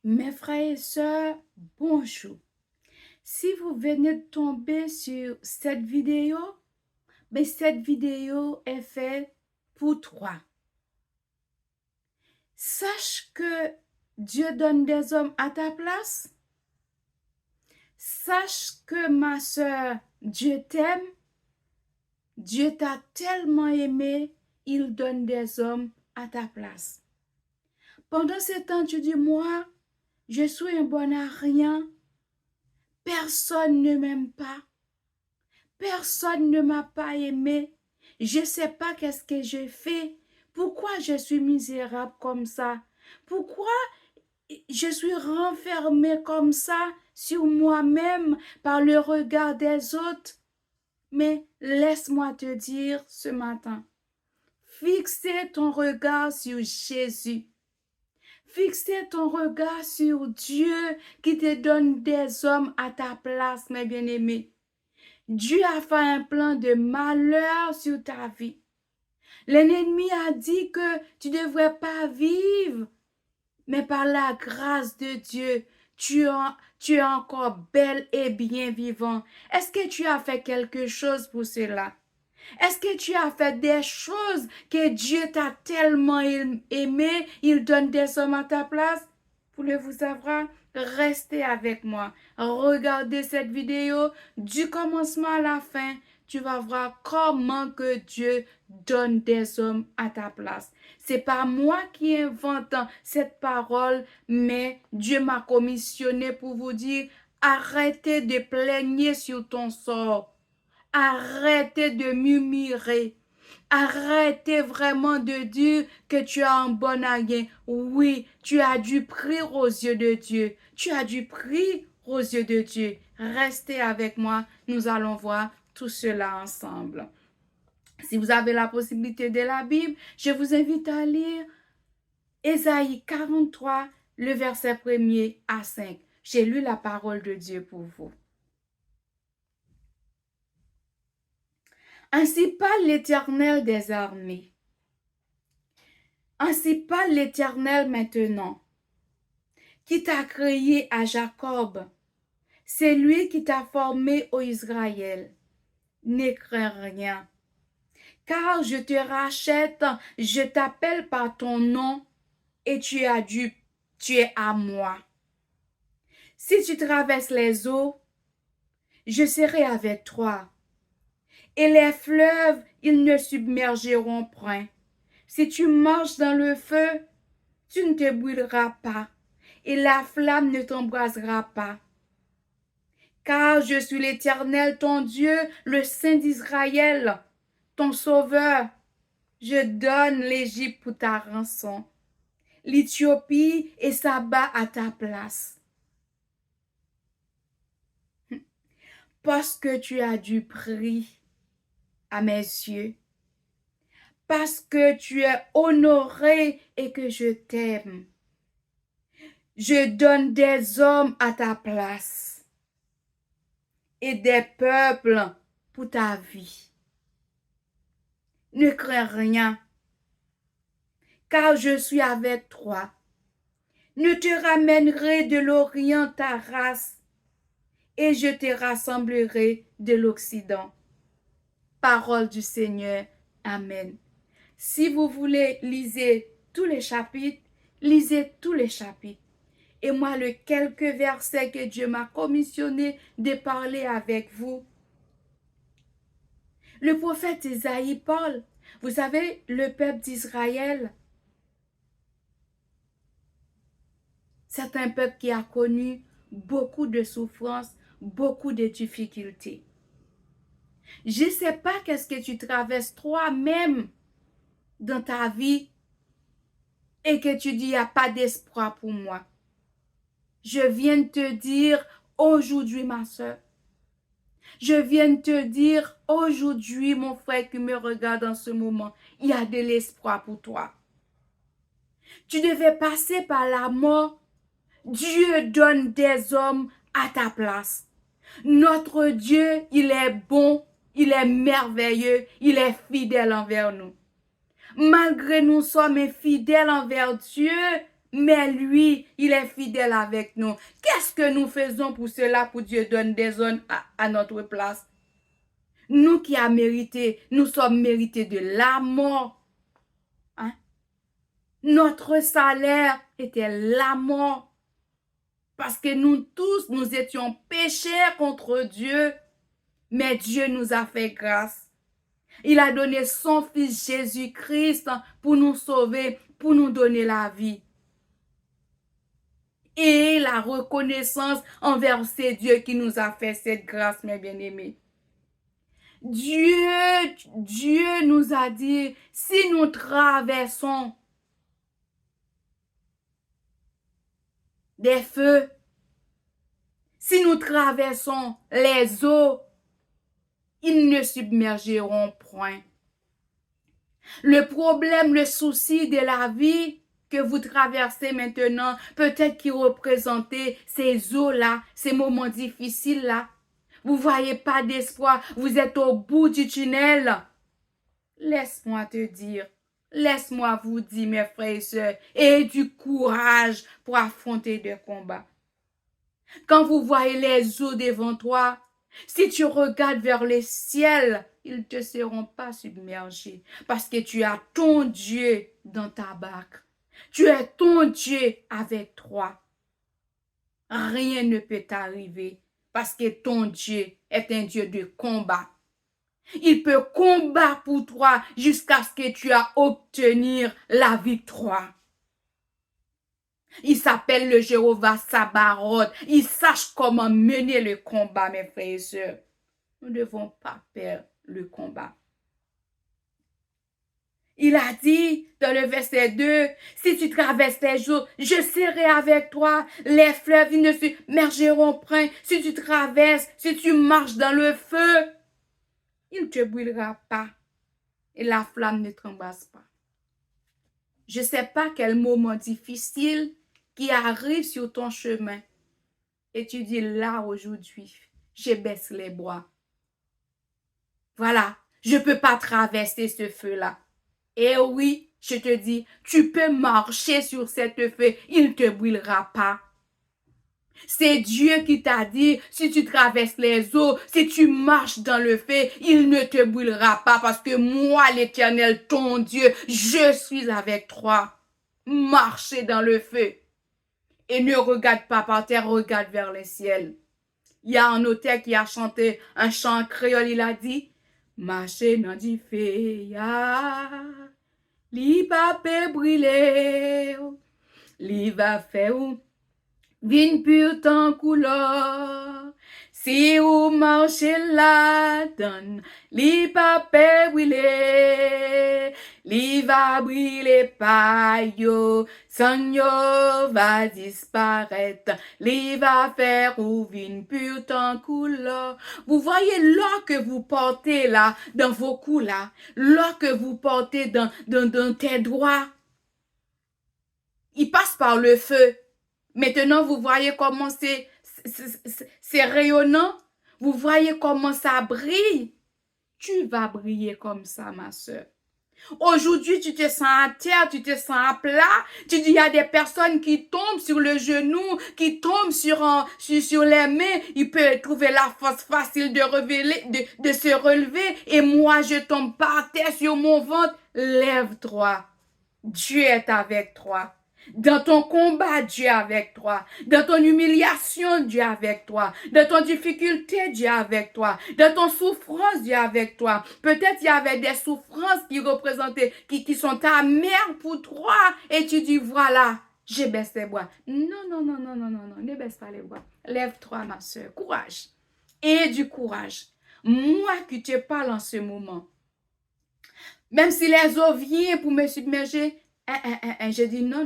Mes frères et sœurs, bonjour. Si vous venez de tomber sur cette vidéo, cette vidéo est faite pour toi. Sache que Dieu donne des hommes à ta place. Sache que ma sœur, Dieu t'aime. Dieu t'a tellement aimé, il donne des hommes à ta place. Pendant ce temps, tu dis, moi, je suis un bon à rien. Personne ne m'aime pas. Personne ne m'a pas aimé. Je ne sais pas qu'est-ce que j'ai fait. Pourquoi je suis misérable comme ça? Pourquoi je suis renfermée comme ça sur moi-même par le regard des autres? Mais laisse-moi te dire ce matin, fixez ton regard sur Jésus. Fixez ton regard sur Dieu qui te donne des hommes à ta place, mes bien-aimés. Dieu a fait un plan de malheur sur ta vie. L'ennemi a dit que tu ne devrais pas vivre, mais par la grâce de Dieu, tu es encore bel et bien vivant. Est-ce que tu as fait quelque chose pour cela? Est-ce que tu as fait des choses que Dieu t'a tellement aimé, il donne des hommes à ta place? Voulez-vous savoir? Restez avec moi. Regardez cette vidéo du commencement à la fin. Tu vas voir comment que Dieu donne des hommes à ta place. C'est pas moi qui invente cette parole, mais Dieu m'a commissionné pour vous dire, arrêtez de plaigner sur ton sort. Arrêtez de murmurer. Arrêtez vraiment de dire que tu as un bon aïe. Oui, tu as du prix aux yeux de Dieu. Tu as du prix aux yeux de Dieu. Restez avec moi. Nous allons voir tout cela ensemble. Si vous avez la possibilité de la Bible, je vous invite à lire Ésaïe 43, le verset 1er à 5. J'ai lu la parole de Dieu pour vous. Ainsi parle l'Éternel des armées. Ainsi parle l'Éternel maintenant, qui t'a créé à Jacob. C'est lui qui t'a formé ô Israël. Ne crains rien, car je te rachète, je t'appelle par ton nom et tu es à moi. Si tu traverses les eaux, je serai avec toi. Et les fleuves, ils ne submergeront point. Si tu marches dans le feu, tu ne te brûleras pas, et la flamme ne t'embrasera pas. Car je suis l'Éternel, ton Dieu, le Saint d'Israël, ton Sauveur. Je donne l'Égypte pour ta rançon, l'Éthiopie et Saba à ta place. Parce que tu as du prix à mes yeux, parce que tu es honoré et que je t'aime. Je donne des hommes à ta place et des peuples pour ta vie. Ne crains rien, car je suis avec toi. Ne te ramènerai de l'Orient ta race, et je te rassemblerai de l'Occident. Parole du Seigneur. Amen. Si vous voulez, lisez tous les chapitres, lisez tous les chapitres. Et moi, le quelques versets que Dieu m'a commissionné de parler avec vous. Le prophète Isaïe parle. Vous savez, le peuple d'Israël, c'est un peuple qui a connu beaucoup de souffrances, beaucoup de difficultés. Je ne sais pas qu'est-ce que tu traverses toi-même dans ta vie et que tu dis, il n'y a pas d'espoir pour moi. Je viens de te dire aujourd'hui, ma soeur. Je viens de te dire aujourd'hui, mon frère qui me regarde en ce moment, il y a de l'espoir pour toi. Tu devais passer par la mort. Dieu donne des hommes à ta place. Notre Dieu, il est bon, il est merveilleux, il est fidèle envers nous. Malgré nous sommes infidèles envers Dieu, Mais lui, il est fidèle avec nous. Qu'est-ce que nous faisons pour cela, pour Dieu donne des zones à notre place? Nous qui avons mérité, nous sommes mérités de la mort. Hein? Notre salaire était la mort. Parce que nous tous, nous étions pécheurs contre Dieu. Mais Dieu nous a fait grâce. Il a donné son Fils Jésus-Christ pour nous sauver, pour nous donner la vie. Et la reconnaissance envers ce Dieu qui nous a fait cette grâce, mes bien-aimés. Dieu nous a dit, si nous traversons des feux, si nous traversons les eaux, ils ne submergeront point. Le problème, le souci de la vie que vous traversez maintenant, peut-être qui représentait ces eaux-là, ces moments difficiles-là. Vous voyez pas d'espoir, vous êtes au bout du tunnel. Laisse-moi te dire, laisse-moi vous dire, mes frères et sœurs, ayez du courage pour affronter des combats. Quand vous voyez les eaux devant toi, si tu regardes vers le ciel, ils ne te seront pas submergés parce que tu as ton Dieu dans ta barque. Tu as ton Dieu avec toi. Rien ne peut t'arriver parce que ton Dieu est un Dieu de combat. Il peut combattre pour toi jusqu'à ce que tu aies obtenu la victoire. Il s'appelle le Jéhovah Sabaoth. Il sache comment mener le combat, mes frères et sœurs. Nous ne devons pas perdre le combat. Il a dit dans le verset 2, si tu traverses les eaux, je serai avec toi. Les fleuves, ils ne se submergeront point. Si tu traverses, si tu marches dans le feu, il ne te brûlera pas. Et la flamme ne t'embrasse pas. Je ne sais pas quel moment difficile qui arrive sur ton chemin. Et tu dis là aujourd'hui, je baisse les bras. Voilà, je ne peux pas traverser ce feu-là. Et oui, je te dis, tu peux marcher sur cette feu, il ne te brûlera pas. C'est Dieu qui t'a dit, si tu traverses les eaux, si tu marches dans le feu, il ne te brûlera pas parce que moi, l'Éternel, ton Dieu, je suis avec toi. Marchez dans le feu. Et ne regarde pas par terre, regarde vers le ciel. Il y a un auteur qui a chanté un chant créole, il a dit, marchez dans du feu, li pa pe brûler, li va faire vin pur tan couleur. Si ou marchez la donne, li pa pe brûler, li va brûler pa yo, san yo va disparaître, li va faire ou vin pur tan couleur. Vous voyez l'or que vous portez là, dans vos coups là, l'or que vous portez dans tes doigts, il passe par le feu. Maintenant, vous voyez comment c'est rayonnant. Vous voyez comment ça brille. Tu vas briller comme ça, ma soeur. Aujourd'hui, tu te sens à terre, tu te sens à plat. Tu dis, il y a des personnes qui tombent sur le genou, qui tombent sur les mains. Ils peuvent trouver la force facile de se relever. Et moi, je tombe par terre sur mon ventre. Lève-toi. Dieu est avec toi. Dans ton combat, Dieu est avec toi. Dans ton humiliation, Dieu est avec toi. Dans ton difficulté, Dieu est avec toi. Dans ton souffrance, Dieu est avec toi. Peut-être il y avait des souffrances qui représentaient, qui sont amères pour toi. Et tu dis, voilà, je baisse les bras. Non, ne baisse pas les bras. Lève-toi, ma soeur. Courage. Et du courage. Moi qui te parle en ce moment. Même si les eaux viennent pour me submerger, je dis non,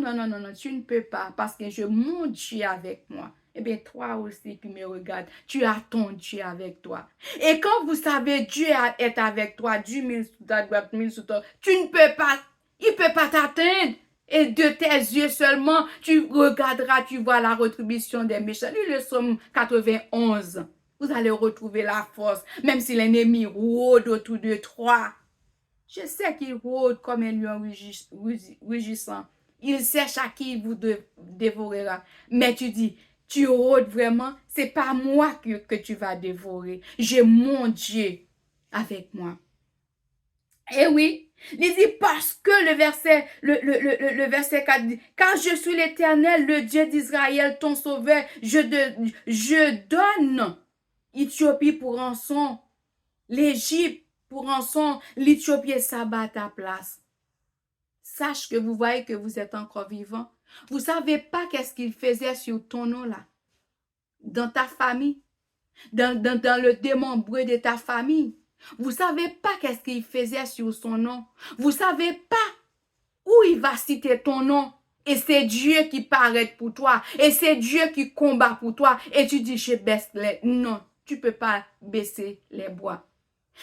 tu ne peux pas parce que mon Dieu avec moi. Eh bien, toi aussi qui me regardes, tu as ton Dieu avec toi. Et quand vous savez Dieu est avec toi, Dieu mille sous ta droite, mille sous ta, tu ne peux pas, il ne peut pas t'atteindre. Et de tes yeux seulement, tu regarderas, tu vois la rétribution des méchants. Lis le psaume 91. Vous allez retrouver la force, même si l'ennemi rôde autour de toi. Je sais qu'il rôde comme un lion rugissant. Il sait à qui il vous dévorera. Mais tu dis, tu rôdes vraiment, c'est pas moi que tu vas dévorer. J'ai mon Dieu avec moi. Et oui, il dit parce que le verset 4 dit, car je suis l'Éternel, le Dieu d'Israël, ton sauveur, je donne l'Éthiopie pour rançon, l'Égypte pour rançon, l'Éthiopie et Saba à ta place. Sache que vous voyez que vous êtes encore vivant. Vous savez pas qu'est-ce qu'il faisait sur ton nom là, dans ta famille, dans le démembré de ta famille. Vous savez pas qu'est-ce qu'il faisait sur son nom. Vous savez pas où il va citer ton nom. Et c'est Dieu qui paraît pour toi. Et c'est Dieu qui combat pour toi. Et tu dis, je baisse les... Non, tu peux pas baisser les bois.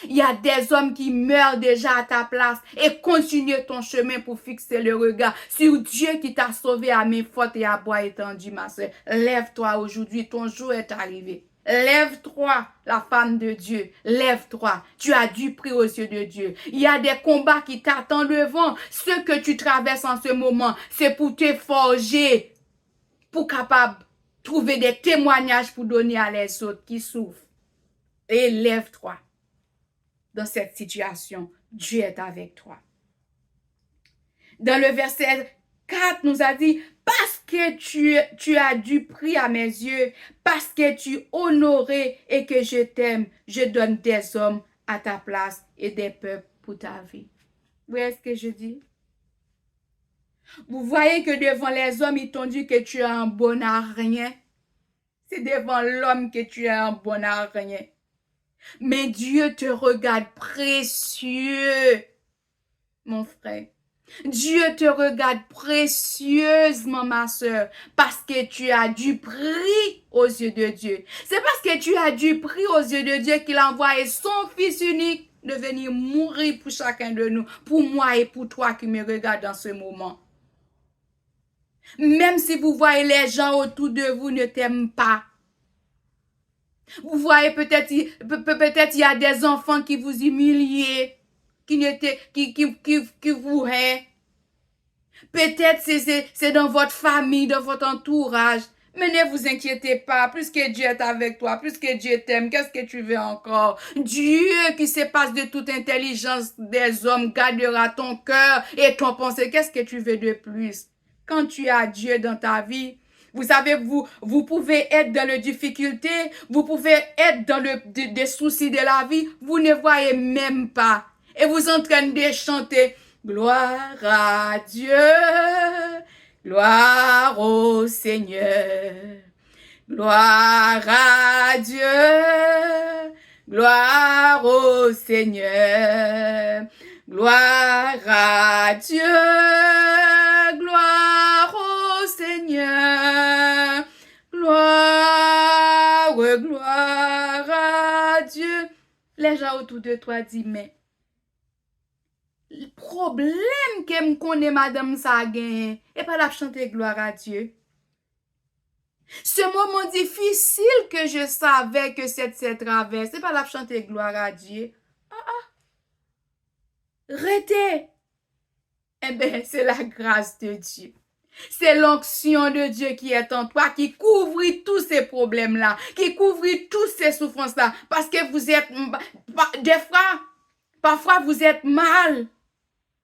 Il y a des hommes qui meurent déjà à ta place et continue ton chemin pour fixer le regard sur Dieu qui t'a sauvé à main forte et à bois étendu, ma soeur. Lève-toi aujourd'hui, ton jour est arrivé. Lève-toi, la femme de Dieu. Lève-toi. Tu as du prix aux yeux de Dieu. Il y a des combats qui t'attendent devant. Ce que tu traverses en ce moment, c'est pour te forger, pour capable trouver des témoignages pour donner à les autres qui souffrent. Et lève-toi. Dans cette situation, Dieu est avec toi. Dans le verset 4, nous a dit, parce que tu as du prix à mes yeux, parce que tu es honoré et que je t'aime, je donne des hommes à ta place et des peuples pour ta vie. Vous voyez ce que je dis? Vous voyez que devant les hommes, ils t'ont dit que tu es un bon à rien. C'est devant l'homme que tu es un bon à rien. Mais Dieu te regarde précieux, mon frère. Dieu te regarde précieusement, ma soeur, parce que tu as du prix aux yeux de Dieu. C'est parce que tu as du prix aux yeux de Dieu qu'il a envoyé son Fils unique de venir mourir pour chacun de nous, pour moi et pour toi qui me regarde dans ce moment. Même si vous voyez les gens autour de vous ne t'aiment pas, vous voyez peut-être il y a des enfants qui vous humilient, qui vous haient. Peut-être c'est dans votre famille, dans votre entourage. Mais ne vous inquiétez pas, plus que Dieu est avec toi, plus que Dieu t'aime, qu'est-ce que tu veux encore? Dieu qui se passe de toute intelligence des hommes gardera ton cœur et ton pensée. Qu'est-ce que tu veux de plus? Quand tu as Dieu dans ta vie, vous savez, vous pouvez être dans les difficultés, vous pouvez être dans des soucis de la vie, vous ne voyez même pas. Et vous êtes en train de chanter, gloire à Dieu, gloire au Seigneur, gloire à Dieu, gloire au Seigneur, gloire à Dieu, gloire au Seigneur, gloire, gloire à Dieu. Les gens autour de toi disent, mais le problème que me connaît madame ça gagne et pas la chanter gloire à Dieu. Ce moment difficile que je savais que cette traverse, c'est pas la chanter gloire à Dieu. Restez. Eh bien, c'est la grâce de Dieu. C'est l'onction de Dieu qui est en toi, qui couvre tous ces problèmes-là, qui couvre toutes ces souffrances-là, parce que vous êtes, des fois, parfois vous êtes mal,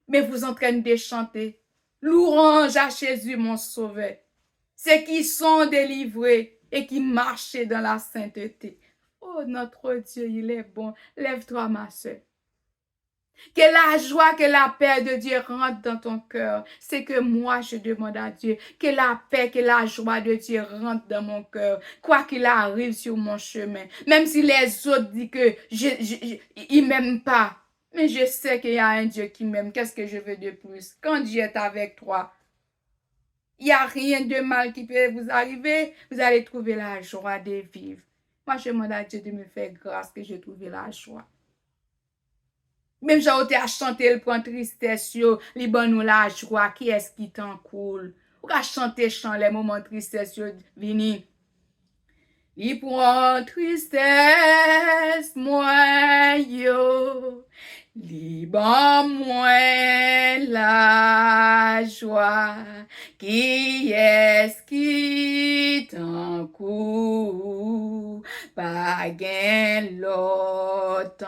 mais vous êtes en train de chanter. Louange à Jésus, mon sauveur. Ceux qui sont délivrés et qui marchent dans la sainteté. Oh, notre Dieu, il est bon. Lève-toi, ma soeur. Que la joie, que la paix de Dieu rentre dans ton cœur. C'est que moi, je demande à Dieu. Que la paix, que la joie de Dieu rentre dans mon cœur. Quoi qu'il arrive sur mon chemin. Même si les autres disent que ils m'aiment pas. Mais je sais qu'il y a un Dieu qui m'aime. Qu'est-ce que je veux de plus? Quand Dieu est avec toi, il n'y a rien de mal qui peut vous arriver. Vous allez trouver la joie de vivre. Moi, je demande à Dieu de me faire grâce que j'ai trouvé la joie. Même j'ai été à chanter le point tristesse, li ban nous la joie, qui est-ce qui t'en coule? Ou qu'à chanter chant les moments tristesse, vini. li prend tristesse moi yo, li ban moi la joie, qui est-ce qui t'en court, pas gain l'autant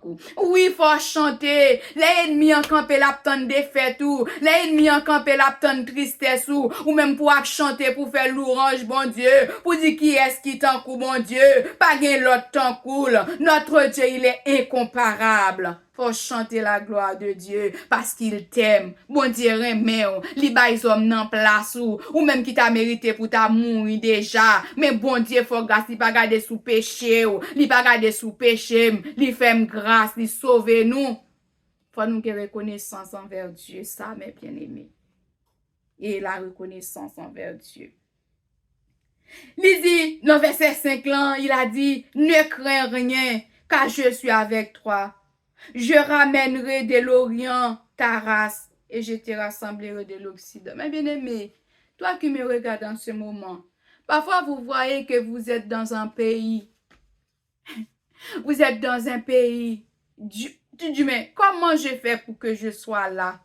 coup. Oui, faut chanter, l'ennemi en campé l'aptan défaite ou, l'ennemi en campé l'aptan tristesse ou même pour chanter, pour faire louange, bon Dieu, pour dire qui est-ce qui t'en court, bon Dieu, pas gain l'autant cool, notre Dieu, il est incomparable. Faut chanter la gloire de Dieu parce qu'il t'aime. Bon Dieu, remet ou, li bay homme nan place ou même qui t'a mérité pour ta mourir déjà. Mais bon Dieu, faut grâce, li pas garder sous péché ou, li pas garder sous péché, li fait grâce, li sauve nous. Faut nous que reconnaissance envers Dieu, ça, mes bien-aimés. Et la reconnaissance envers Dieu. Il dit, dans verset 5 là, il a dit, ne crains rien, car je suis avec toi. Je ramènerai de l'Orient ta race et je te rassemblerai de l'Occident. Mais bien aimé, toi qui me regardes en ce moment, parfois vous voyez que vous êtes dans un pays. Vous êtes dans un pays. Tu dis, mais comment je fais pour que je sois là?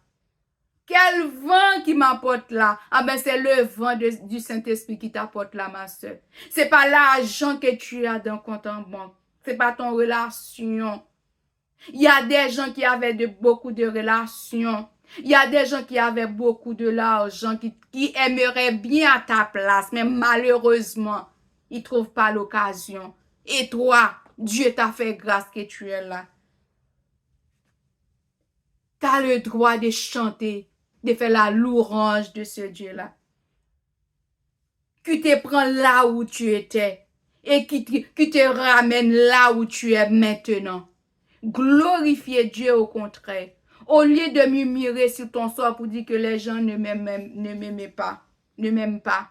Quel vent qui m'apporte là? Ah ben c'est le vent du Saint-Esprit qui t'apporte là, ma soeur. C'est pas l'argent que tu as dans compte en banque. C'est pas ton relation. Il y a des gens qui avaient beaucoup de relations. Il y a des gens qui avaient beaucoup de l'argent, qui aimeraient bien à ta place, mais malheureusement, ils ne trouvent pas l'occasion. Et toi, Dieu t'a fait grâce que tu es là. Tu as le droit de chanter, de faire la louange de ce Dieu-là. Qui te prend là où tu étais et qui te ramène là où tu es maintenant. Glorifier Dieu au contraire. Au lieu de murmurer sur ton sort pour dire que les gens ne m'aiment pas, ne m'aiment pas.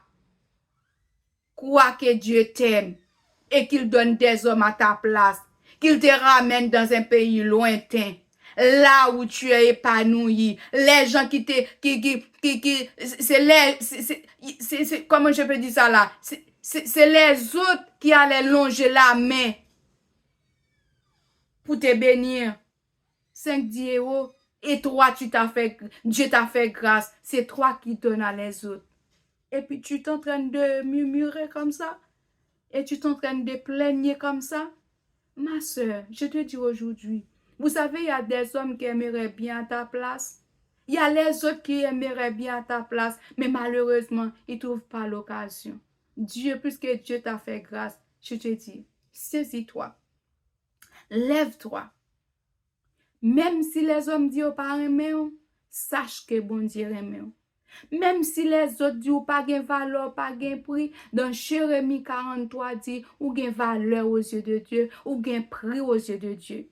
Crois que Dieu t'aime et qu'il donne des hommes à ta place, qu'il te ramène dans un pays lointain, là où tu es épanoui. Les gens comment je peux dire ça là? C'est les autres qui allaient longer la main pour te bénir. 5-10 euros. Et toi, Dieu t'a fait grâce. C'est toi qui donnes à les autres. Et puis tu t'es en train de murmurer comme ça. Et tu t'es en train de plaigner comme ça. Ma soeur, je te dis aujourd'hui, vous savez, il y a des hommes qui aimeraient bien à ta place. Il y a les autres qui aimeraient bien à ta place. Mais malheureusement, ils ne trouvent pas l'occasion. Dieu, puisque Dieu t'a fait grâce, je te dis, saisis-toi. Lève-toi. Même si les hommes disent pas aimer, sache que bon Dieu aime. Même si les autres disent pas gain valeur, pas gain prix, dans Jérémie 43 dit ou gain valeur aux yeux de Dieu, ou gain prix aux yeux de Dieu.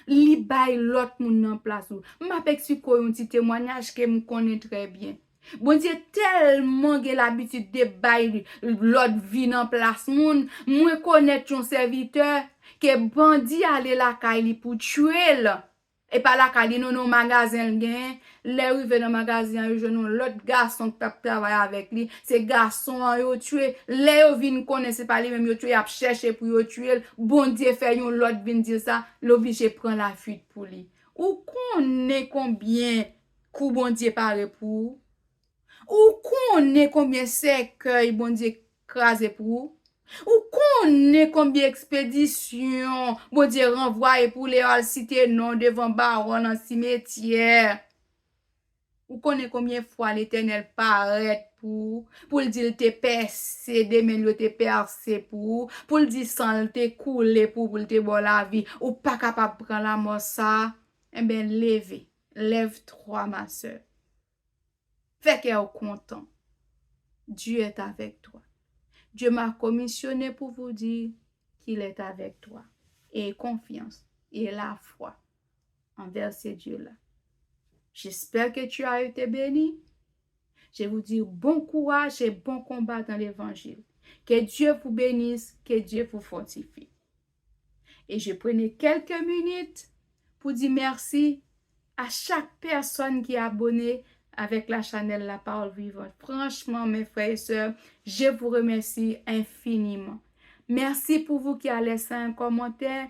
Li bay l'autre moun en place ou. M'apek si ko yon ti témoignage que me connais très bien. Bon Dieu tellement gen l'habitude de bay l'autre vie en place moun, moi connaît ton serviteur que bandi aller la kay pour tuer là. Et pas la kay non magasin gen, les rive dans magasin yo jeune l'autre garçon qui travaille avec lui, ces garçons yo tué, les yo vinn connaît c'est pas les même yo tué a chercher pour yo tuer, bon Dieu fait yon l'autre vinn dire ça, l'obligé prend la fuite pour lui. Ou connaît combien coup bon Dieu paré pour? Ou connaît combien cercueil bon Dieu crasé pour? Ou connaît combien expédition bon Dieu renvoyé pour les citer non devant baron en cimetière? Ou connaît combien fois l'Éternel paraît pour le dire te percé, demain le te percé pour le dire sans te couler pour te bon la vie, ou pas capable de prendre la mort ça? Eh bien, lève-toi ma soeur. Fais qu'elle est content. Dieu est avec toi. Dieu m'a commissionné pour vous dire qu'il est avec toi. Et confiance et la foi envers ce Dieu-là. J'espère que tu as été béni. Je vous dis bon courage et bon combat dans l'évangile. Que Dieu vous bénisse, que Dieu vous fortifie. Et je prenais quelques minutes pour dire merci à chaque personne qui est abonnée avec la Chanel La Parole Vivante. Franchement, mes frères et sœurs, je vous remercie infiniment. Merci pour vous qui avez laissé un commentaire,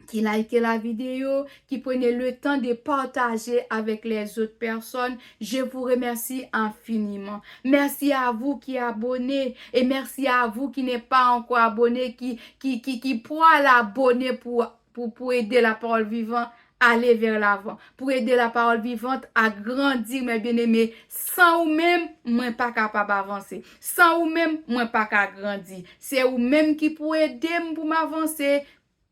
qui likez la vidéo, qui prenez le temps de partager avec les autres personnes. Je vous remercie infiniment. Merci à vous qui abonnez et merci à vous qui n'êtes pas encore abonné, qui pourra l'abonner pour aider la parole vivante à aller vers l'avant, pour aider la parole vivante à grandir, mes bien-aimés. Sans ou même, moi pas capable d'avancer. Sans ou même, moi pas capable grandir. C'est ou même qui pourrait aider pour m'avancer,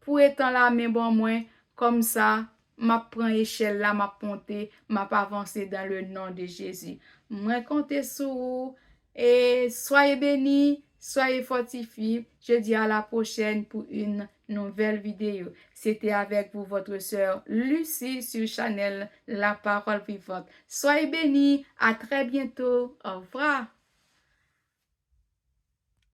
pour être là, mais bon, moi, comme ça, m'a prend échelle là, m'a monté, m'a avancé dans le nom de Jésus. Moi, comptez sur vous et soyez bénis, soyez fortifiés. Je dis à la prochaine pour une nouvelle vidéo. C'était avec vous, votre sœur Lucie sur Chanel La Parole Vivante. Soyez bénis, à très bientôt. Au revoir.